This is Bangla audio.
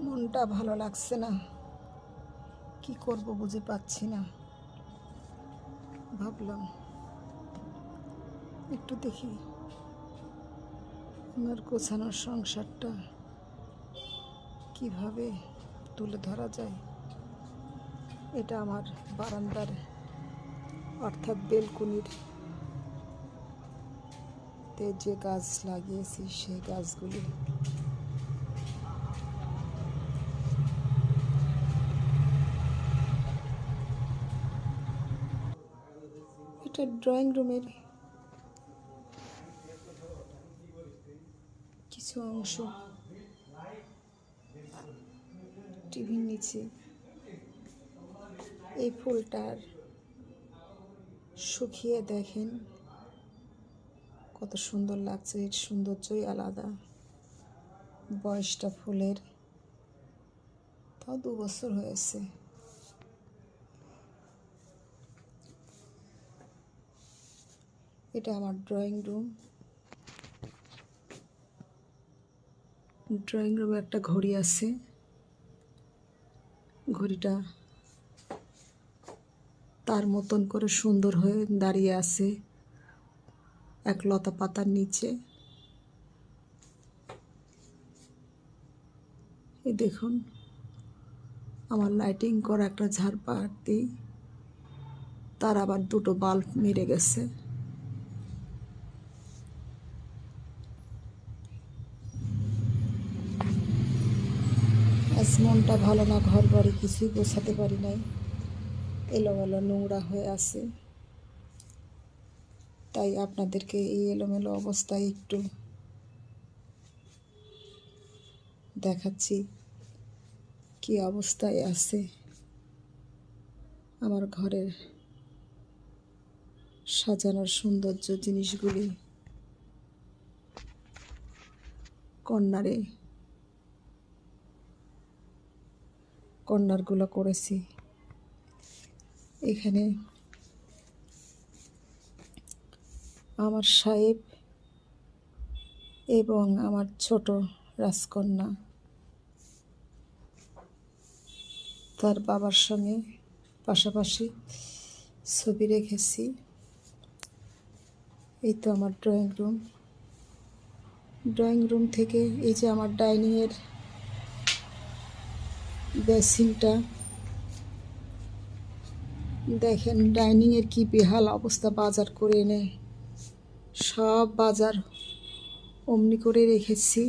মনটা ভালো লাগছে না, কি করব বুঝে পাচ্ছি না। ভাবলাম একটু দেখি আমার গোছানোর সংসারটা কিভাবে তুলে ধরা যায়। এটা আমার বারান্দার অর্থাৎ বেলকনির তে যে গাছ লাগিয়েছি সেই গাছগুলি। এটা ড্রয়িং রুমের কিছু অংশ, টিভির নিচে এই ফুলটার শুকিয়ে দেখেন কত সুন্দর লাগছে। এর সৌন্দর্যই আলাদা। বয়সটা ফুলের তাও 2 বছর হয়েছে। এটা আমার ড্রয়িং রুম। ড্রয়িং রুমে একটা ঘড়ি আছে। ঘড়িটা তার মতন করে সুন্দর হয়ে দাঁড়িয়ে আছে এক লতা পাতার নিচে। এই দেখুন আমার লাইটিং করা একটা ঝাড়বাতি, তার আবার 2টো বাল্ব মেরে গেছে। আজ মনটা ভালো না, ঘর বাড়ি কিছুই গোছাতে পারি নাই, এলোমেলো নোংরা হয়ে আছে। তাই আপনাদেরকে এই এলোমেলো অবস্থায় একটু দেখাচ্ছি কি অবস্থায় আছে আমার ঘরের সাজানোর সৌন্দর্য জিনিসগুলি। কর্নারগুলো করেছি। এখানে আমার সাহেব এবং আমার ছোট রাজকন্যা তার বাবার সঙ্গে পাশাপাশি ছবি রেখেছি। এই তো আমার ড্রয়িং রুম। ড্রয়িং রুম থেকে এই যে আমার ডাইনিংয়ের বেসিনটা দেখেন, ডাইনিংয়ের কি বেহাল অবস্থা। বাজার করে এনে সব বাজার অমনি করে রেখেছি।